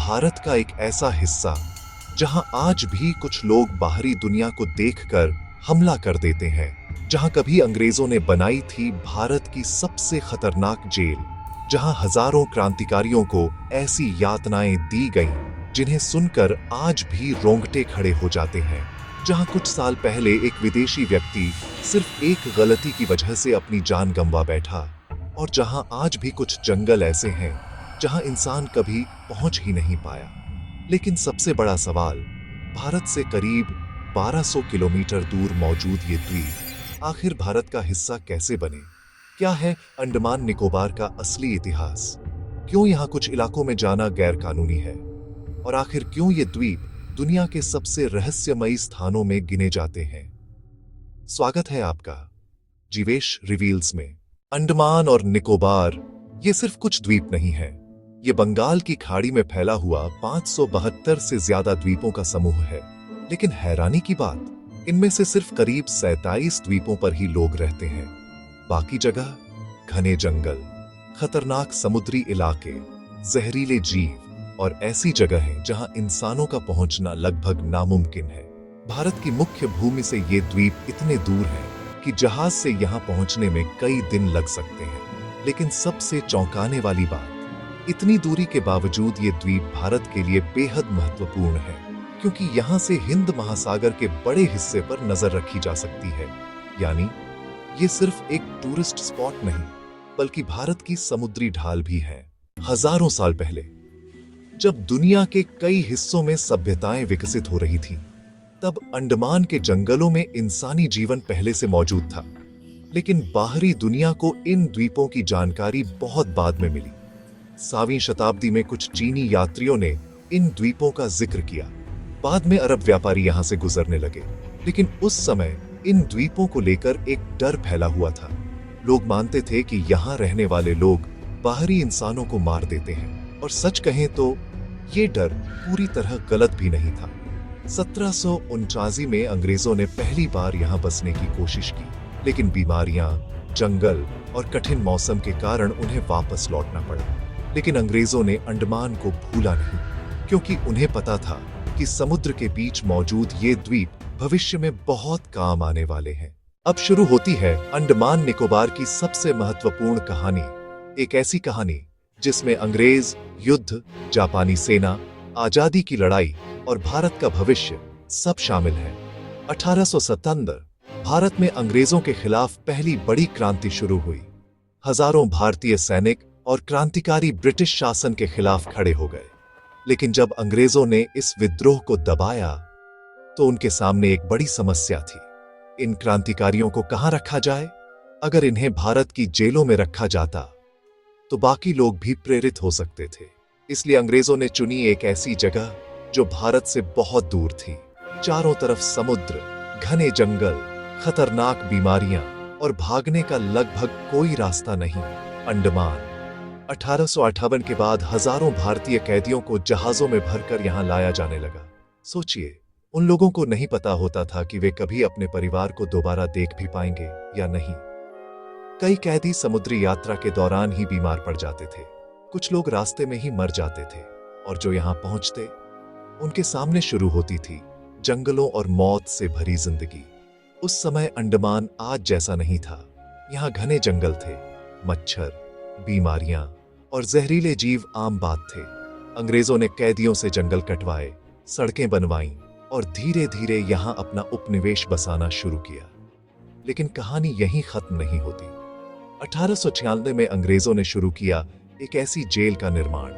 भारत का एक ऐसा हिस्सा जहां आज भी कुछ लोग बाहरी दुनिया को देखकर हमला कर देते हैं, जहां कभी अंग्रेजों ने बनाई थी भारत की सबसे खतरनाक जेल, जहां हजारों क्रांतिकारियों को ऐसी यातनाएं दी गईं जिन्हें सुनकर आज भी रोंगटे खड़े हो जाते हैं, जहां कुछ साल पहले एक विदेशी व्यक्ति सिर्फ एक गलती की वजह से अपनी जान गंवा बैठा, और जहां आज भी कुछ जंगल ऐसे हैं जहां इंसान कभी पहुंच ही नहीं पाया। लेकिन सबसे बड़ा सवाल, भारत से करीब 1200 किलोमीटर दूर मौजूद ये द्वीप आखिर भारत का हिस्सा कैसे बने? क्या है अंडमान निकोबार का असली इतिहास? क्यों यहाँ कुछ इलाकों में जाना गैर कानूनी है? और आखिर क्यों ये द्वीप दुनिया के सबसे रहस्यमयी स्थानों में गिने जाते हैं? स्वागत है आपका जीवेश रिवील्स में। अंडमान और निकोबार ये सिर्फ कुछ द्वीप नहीं है, ये बंगाल की खाड़ी में फैला हुआ 572 से ज्यादा द्वीपों का समूह है। लेकिन हैरानी की बात, इनमें से सिर्फ करीब 27 द्वीपों पर ही लोग रहते हैं। बाकी जगह घने जंगल, खतरनाक समुद्री इलाके, जहरीले जीव और ऐसी जगह है जहां इंसानों का पहुंचना लगभग नामुमकिन है। भारत की मुख्य भूमि से ये द्वीप इतने दूर हैं कि जहाज से यहां पहुंचने में कई दिन लग सकते हैं। लेकिन सबसे चौंकाने वाली बात, इतनी दूरी के बावजूद ये द्वीप भारत के लिए बेहद महत्वपूर्ण है, क्योंकि यहाँ से हिंद महासागर के बड़े हिस्से पर नजर रखी जा सकती है। यानी ये सिर्फ एक टूरिस्ट स्पॉट नहीं, बल्कि भारत की समुद्री ढाल भी है। हजारों साल पहले जब दुनिया के कई हिस्सों में सभ्यताएं विकसित हो रही थीं, तब अंडमान के जंगलों में इंसानी जीवन पहले से मौजूद था। लेकिन बाहरी दुनिया को इन द्वीपों की जानकारी बहुत बाद में मिली। 7वीं शताब्दी में कुछ चीनी यात्रियों ने इन द्वीपों का जिक्र किया। बाद में अरब व्यापारी यहां से गुजरने लगे। लेकिन उस समय इन द्वीपों को लेकर एक डर फैला हुआ था। लोग मानते थे कि यहां रहने वाले लोग बाहरी इंसानों को मार देते हैं, और सच कहें तो ये डर पूरी तरह गलत भी नहीं था। 1749 में अंग्रेजों ने पहली बार यहां बसने की कोशिश की, लेकिन बीमारियां, जंगल और कठिन मौसम के कारण उन्हें वापस लौटना पड़ा। लेकिन अंग्रेजों ने अंडमान को भूला नहीं, क्योंकि उन्हें पता था कि समुद्र के बीच मौजूद ये द्वीप भविष्य में बहुत काम आने वाले हैं। अब शुरू होती है अंडमान निकोबार की सबसे महत्वपूर्ण कहानी, एक ऐसी कहानी जिसमें अंग्रेज, युद्ध, जापानी सेना, आजादी की लड़ाई और भारत का भविष्य सब शामिल है। 1857 भारत में अंग्रेजों के खिलाफ पहली बड़ी क्रांति शुरू हुई। हजारों भारतीय सैनिक और क्रांतिकारी ब्रिटिश शासन के खिलाफ खड़े हो गए। लेकिन जब अंग्रेजों ने इस विद्रोह को दबाया, तो उनके सामने एक बड़ी समस्या थी। इन क्रांतिकारियों को कहां रखा जाए? अगर इन्हें भारत की जेलों में रखा जाता, तो बाकी लोग भी प्रेरित हो सकते थे। इसलिए अंग्रेजों ने चुनी एक ऐसी जगह जो भारत से बहुत दूर थी। चारों तरफ समुद्र, घने जंगल, खतरनाक बीमारियां और भागने का लगभग कोई रास्ता नहीं। अंडमान। 1858 के बाद हजारों भारतीय कैदियों को जहाजों में भरकर यहां लाया जाने लगा। सोचिए, उन लोगों को नहीं पता होता था कि वे कभी अपने परिवार को दोबारा देख भी पाएंगे या नहीं। कई कैदी समुद्री यात्रा के दौरान ही बीमार पड़ जाते थे, कुछ लोग रास्ते में ही मर जाते थे, और जो यहां पहुंचते, उनके सामने शुरू होती थी जंगलों और मौत से भरी जिंदगी। उस समय अंडमान आज जैसा नहीं था। यहां घने जंगल थे, मच्छर, बीमारियां और जहरीले जीव आम बात थे। अंग्रेजों ने कैदियों से जंगल कटवाए, सड़कें बनवाईं और धीरे धीरे यहां अपना उपनिवेश बसाना शुरू किया। लेकिन कहानी यहीं खत्म नहीं होती। 1896 में अंग्रेजों ने शुरू किया एक ऐसी जेल का निर्माण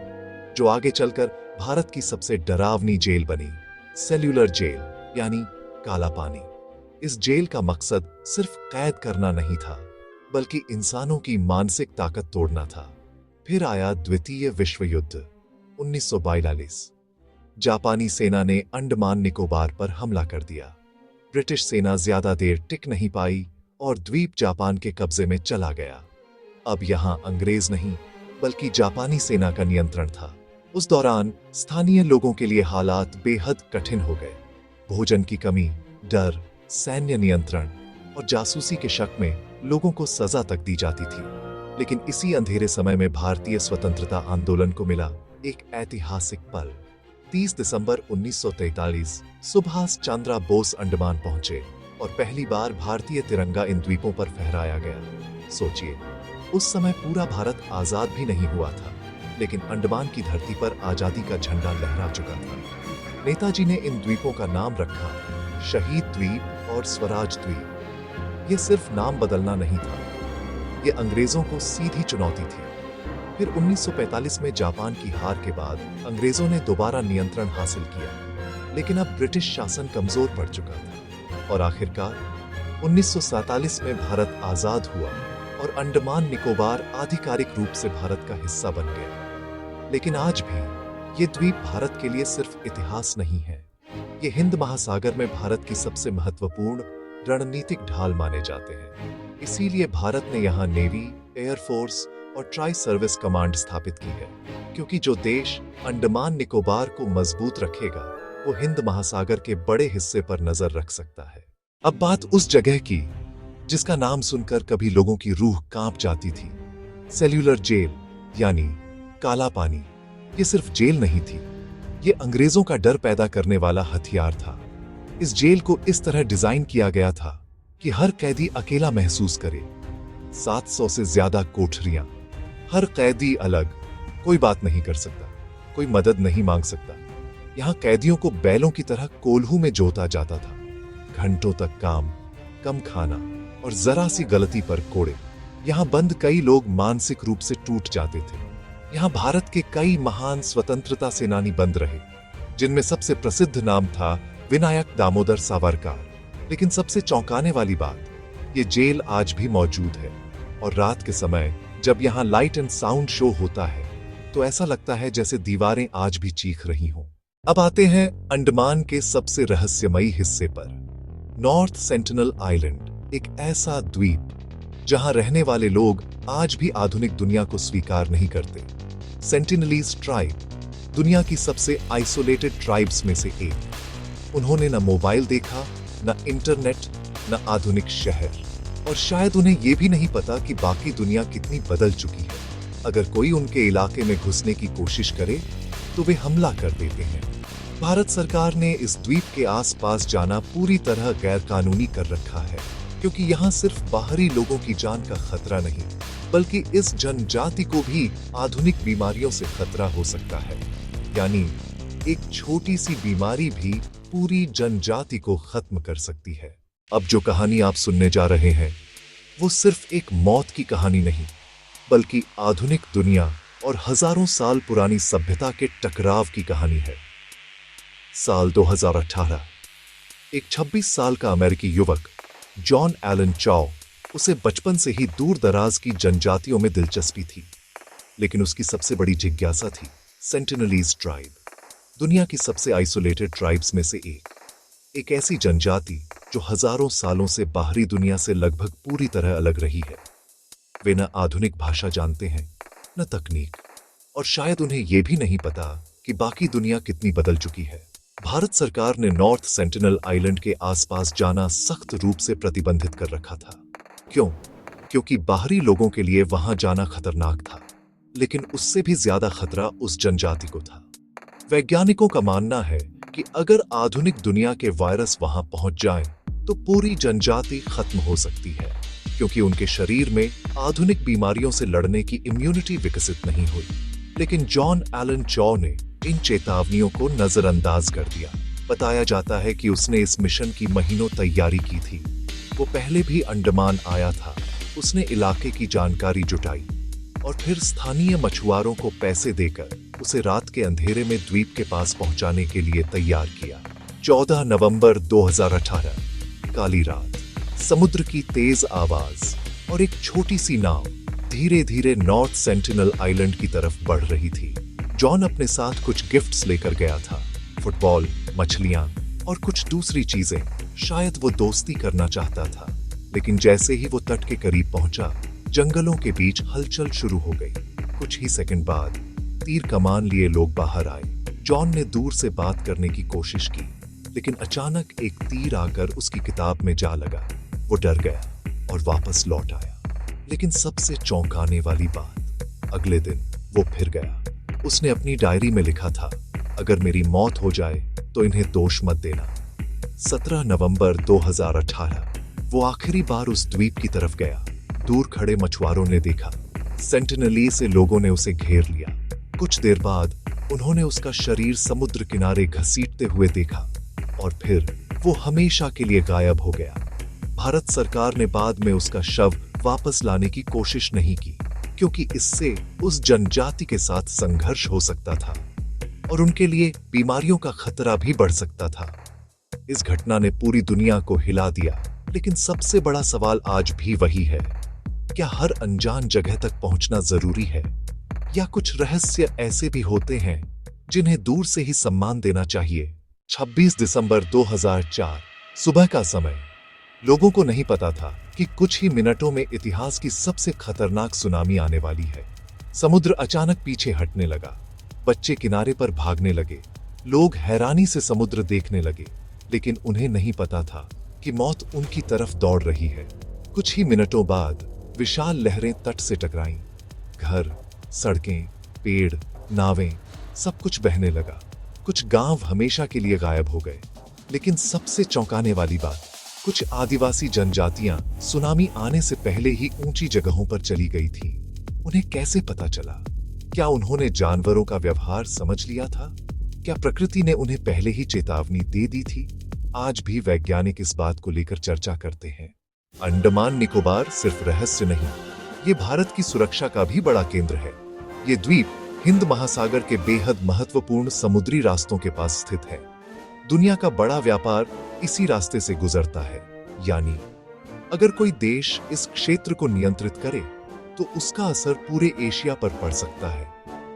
जो आगे चलकर भारत की सबसे डरावनी जेल बनी, सेल्यूलर जेल, यानी काला पानी। इस जेल का मकसद सिर्फ कैद करना नहीं था, बल्कि इंसानों की मानसिक ताकत तोड़ना था। फिर आया द्वितीय विश्व युद्ध 1942। जापानी सेना ने अंडमान निकोबार पर हमला कर दिया। ब्रिटिश सेना ज्यादा देर टिक नहीं पाई और द्वीप जापान के कब्जे में चला गया। अब यहां अंग्रेज नहीं, बल्कि जापानी सेना का नियंत्रण था। उस दौरान स्थानीय लोगों के लिए हालात बेहद कठिन हो गए। भोजन की कमी, डर, सैन्य नियंत्रण और जासूसी के शक में लोगों को सजा तक दी जाती थी। लेकिन इसी अंधेरे समय में भारतीय स्वतंत्रता आंदोलन को मिला एक ऐतिहासिक पल। 30 दिसंबर 1943 सुभाष चंद्र बोस अंडमान पहुंचे और पहली बार भारतीय तिरंगा इन द्वीपों पर फहराया गया। सोचिए, उस समय पूरा भारत आजाद भी नहीं हुआ था, लेकिन अंडमान की धरती पर आजादी का झंडा लहरा चुका था। नेताजी ने इन द्वीपों का नाम रखा शहीद द्वीप और स्वराज द्वीप। ये सिर्फ नाम बदलना नहीं था, ये अंग्रेजों को सीधी चुनौती थी। फिर 1945 में जापान की हार के बाद अंग्रेजों ने दोबारा नियंत्रण हासिल किया, लेकिन अब ब्रिटिश शासन कमजोर पड़ चुका था और आखिरकार 1947 में भारत आजाद हुआ और अंडमान निकोबार आधिकारिक रूप से भारत का हिस्सा बन गया। लेकिन आज भी ये द्वीप भारत के लिए सिर्फ इतिहास नहीं है, ये हिंद महासागर में भारत की सबसे महत्वपूर्ण रणनीतिक ढाल माने जाते हैं। इसीलिए भारत ने यहाँ नेवी, एयरफोर्स और ट्राई सर्विस कमांड स्थापित की है, क्योंकि जो देश अंडमान निकोबार को मजबूत रखेगा वो हिंद महासागर के बड़े हिस्से पर नजर रख सकता है। अब बात उस जगह की जिसका नाम सुनकर कभी लोगों की रूह कांप जाती थी, सेल्यूलर जेल यानी काला पानी। ये सिर्फ जेल नहीं थी, ये अंग्रेजों का डर पैदा करने वाला हथियार था। इस जेल को इस तरह डिजाइन किया गया था कि हर कैदी अकेला महसूस करे। 700 से ज्यादा कोठरियां, हर कैदी अलग, कोई बात नहीं कर सकता, कोई मदद नहीं मांग सकता। यहां कैदियों को बैलों की तरह कोल्हू में जोता जाता था। घंटों तक काम, कम खाना और जरा सी गलती पर कोड़े। यहां बंद कई लोग मानसिक रूप से टूट जाते थे। यहां भारत के कई महान स्वतंत्रता सेनानी बंद रहे, जिनमें सबसे प्रसिद्ध नाम था विनायक दामोदर सावरकर। लेकिन सबसे चौंकाने वाली बात, ये जेल आज भी मौजूद है और रात के समय जब यहां लाइट एंड साउंड शो होता है तो ऐसा लगता है जैसे दीवारें आज भी चीख रही हों। अब आते हैं अंडमान के सबसे रहस्यमयी हिस्से पर, नॉर्थ सेंटिनल आइलैंड। एक ऐसा द्वीप जहां रहने वाले लोग आज भी आधुनिक दुनिया को स्वीकार नहीं करते। सेंटिनलीज ट्राइब दुनिया की सबसे आइसोलेटेड ट्राइब्स में से एक। उन्होंने न मोबाइल देखा, न इंटरनेट, न आधुनिक शहर, और शायद उन्हें यह भी नहीं पता कि बाकी दुनिया कितनी बदल चुकी है। अगर कोई उनके इलाके में घुसने की कोशिश करे तो वे हमला कर देते हैं। भारत सरकार ने इस द्वीप के आसपास जाना पूरी तरह गैर कानूनी कर रखा है, क्योंकि यहाँ सिर्फ बाहरी लोगों की जान का खतरा नहीं, बल्कि इस जनजाति को भी आधुनिक बीमारियों से खतरा हो सकता है। यानी एक छोटी सी बीमारी भी पूरी जनजाति को खत्म कर सकती है। अब जो कहानी आप सुनने जा रहे हैं वो सिर्फ एक मौत की कहानी नहीं, बल्कि आधुनिक दुनिया और हजारों साल पुरानी सभ्यता के टकराव की कहानी है। साल 2018, एक 26 साल का अमेरिकी युवक जॉन एलन चॉ, उसे बचपन से ही दूर दराज की जनजातियों में दिलचस्पी थी, लेकिन उसकी सबसे बड़ी जिज्ञासा थी सेंटिनलीज ट्राइब, दुनिया की सबसे आइसोलेटेड ट्राइब्स में से एक ऐसी जनजाति जो हजारों सालों से बाहरी दुनिया से लगभग पूरी तरह अलग रही है। वे न आधुनिक भाषा जानते हैं, न तकनीक, और शायद उन्हें यह भी नहीं पता कि बाकी दुनिया कितनी बदल चुकी है। भारत सरकार ने नॉर्थ सेंटिनल आइलैंड के आसपास जाना सख्त रूप से प्रतिबंधित कर रखा था। क्यों? क्योंकि बाहरी लोगों के लिए वहां जाना खतरनाक था, लेकिन उससे भी ज्यादा खतरा उस जनजाति को था। वैज्ञानिकों का मानना है कि अगर आधुनिक दुनिया के वायरस वहां पहुंच जाएं, तो पूरी जनजाति खत्म हो सकती है, क्योंकि उनके शरीर में आधुनिक बीमारियों से लड़ने की इम्यूनिटी विकसित नहीं हुई। लेकिन जॉन एलन चॉ ने इन चेतावनियों को नजरअंदाज कर दिया। बताया जाता है कि उसने इस मिशन की महीनों तैयारी की थी। वो पहले भी अंडमान आया था। उसने इलाके की जानकारी जुटाई और फिर स्थानीय मछुआरों को पैसे देकर उसे रात के अंधेरे में द्वीप के पास पहुंचाने के लिए तैयार किया। 14 नवंबर 2018, काली रात, समुद्र की तेज आवाज और एक छोटी सी नाव धीरे धीरे नॉर्थ सेंटिनल आइलैंड की तरफ बढ़ रही थी। जॉन अपने साथ कुछ गिफ्ट्स लेकर गया था, फुटबॉल, मछलियां और कुछ दूसरी चीजें। शायद वो दोस्ती करना चाहता था। लेकिन जैसे ही वो तट के करीब पहुंचा, जंगलों के बीच हलचल शुरू हो गई। कुछ ही सेकंड बाद तीर कमान लिए लोग बाहर आए। जॉन ने दूर से बात करने की कोशिश की, लेकिन अचानक एक तीर आकर उसकी किताब में जा लगा। वो डर गया और वापस लौट आया। लेकिन सबसे चौंकाने वाली बात, अगले दिन वो फिर गया। उसने अपनी डायरी में लिखा था, अगर मेरी मौत हो जाए तो इन्हें दोष मत देना। 17 नवंबर 2018 वो आखिरी बार उस द्वीप की तरफ गया। दूर खड़े मछुआरों ने देखा, सेंटिनली से लोगों ने उसे घेर लिया। कुछ देर बाद उन्होंने उसका शरीर समुद्र किनारे घसीटते हुए देखा और फिर वो हमेशा के लिए गायब हो गया। भारत सरकार ने बाद में उसका शव वापस लाने की कोशिश नहीं की, क्योंकि इससे उस जनजाति के साथ संघर्ष हो सकता था और उनके लिए बीमारियों का खतरा भी बढ़ सकता था। इस घटना ने पूरी दुनिया को हिला दिया, लेकिन सबसे बड़ा सवाल आज भी वही है, क्या हर अनजान जगह तक पहुंचना जरूरी है, या कुछ रहस्य ऐसे भी होते हैं जिन्हें दूर से ही सम्मान देना चाहिए। 26 दिसंबर 2004 सुबह का समय। लोगों को नहीं पता था कि कुछ ही मिनटों में इतिहास की सबसे खतरनाक सुनामी आने वाली है। समुद्र अचानक पीछे हटने लगा, बच्चे किनारे पर भागने लगे, लोग हैरानी से समुद्र देखने लगे, लेकिन उन्हें नहीं पता था कि मौत उनकी तरफ दौड़ रही है। कुछ ही मिनटों बाद विशाल लहरें तट से टकराईं। घर, सड़कें, पेड़, नावें, सब कुछ बहने लगा। कुछ गांव हमेशा के लिए गायब हो गए। लेकिन सबसे चौंकाने वाली बात, कुछ आदिवासी जनजातियां सुनामी आने से पहले ही ऊंची जगहों पर चली गई थी। उन्हें कैसे पता चला? क्या उन्होंने जानवरों का व्यवहार समझ लिया था? क्या प्रकृति ने उन्हें पहले ही चेतावनी दे दी थी? आज भी वैज्ञानिक इस बात को लेकर चर्चा करते हैं। अंडमान निकोबार सिर्फ रहस्य नहीं, ये भारत की सुरक्षा का भी बड़ा केंद्र है। ये द्वीप हिंद महासागर के बेहद महत्वपूर्ण समुद्री रास्तों के पास स्थित है। दुनिया का बड़ा व्यापार इसी रास्ते से गुजरता है। यानी अगर कोई देश इस क्षेत्र को नियंत्रित करे तो उसका असर पूरे एशिया पर पड़ सकता है।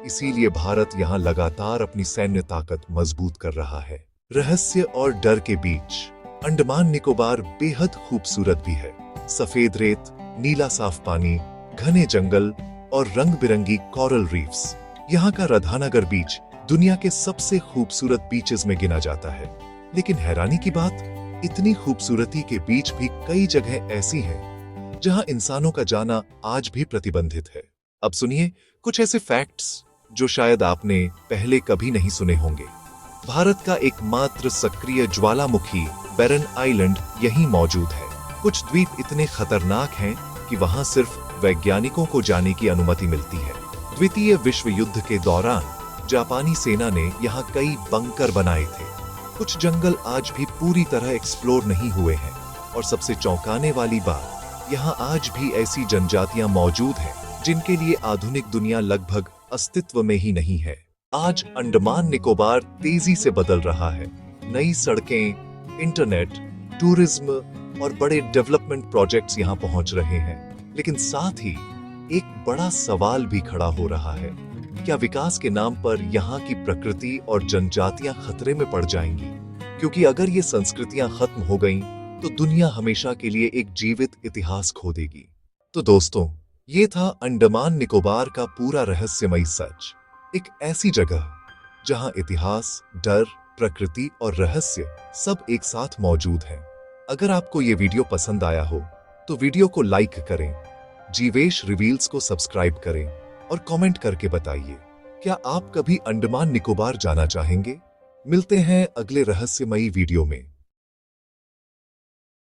इसीलिए भारत यहां लगातार अपनी सैन्य ताकत मजबूत कर रहा है। रहस्य और डर के बीच अंडमान निकोबार बेहद खूबसूरत भी है। सफेद रेत, नीला साफ पानी, घने जंगल और रंग बिरंगी कोरल रीफ्स। यहाँ का राधानगर बीच दुनिया के सबसे खूबसूरत बीचेस में गिना जाता है। लेकिन हैरानी की बात, इतनी खूबसूरती के बीच भी कई जगह ऐसी हैं जहां इंसानों का जाना आज भी प्रतिबंधित है। अब सुनिए कुछ ऐसे फैक्ट्स जो शायद आपने पहले कभी नहीं सुने होंगे। भारत का एकमात्र सक्रिय ज्वालामुखी बैरन आइलैंड यहीं मौजूद है। कुछ द्वीप इतने खतरनाक हैं कि वहां सिर्फ वैज्ञानिकों को जाने की अनुमति मिलती है। द्वितीय विश्व युद्ध के दौरान जापानी सेना ने यहाँ कई बंकर बनाए थे। कुछ जंगल आज भी पूरी तरह एक्सप्लोर नहीं हुए हैं। और सबसे चौंकाने वाली बात, यहाँ आज भी ऐसी जनजातियां मौजूद हैं जिनके लिए आधुनिक दुनिया लगभग अस्तित्व में ही नहीं है। आज अंडमान निकोबार तेजी से बदल रहा है। नई सड़कें, इंटरनेट, टूरिज्म और बड़े डेवलपमेंट प्रोजेक्ट्स यहाँ पहुंच रहे हैं। लेकिन साथ ही एक बड़ा सवाल भी खड़ा हो रहा है, क्या विकास के नाम पर यहाँ की प्रकृति और जनजातियां खतरे में पड़ जाएंगी? क्योंकि अगर ये संस्कृतियां खत्म हो गईं, तो दुनिया हमेशा के लिए एक जीवित इतिहास खो देगी। तो दोस्तों, ये था अंडमान निकोबार का पूरा रहस्यमयी सच। एक ऐसी जगह जहां इतिहास, डर, प्रकृति और रहस्य सब एक साथ मौजूद हैं। अगर आपको ये वीडियो पसंद आया हो तो वीडियो को लाइक करें, जीवेश रिवील्स को सब्सक्राइब करें और कमेंट करके बताइए, क्या आप कभी अंडमान निकोबार जाना चाहेंगे? मिलते हैं अगले रहस्यमयी वीडियो में।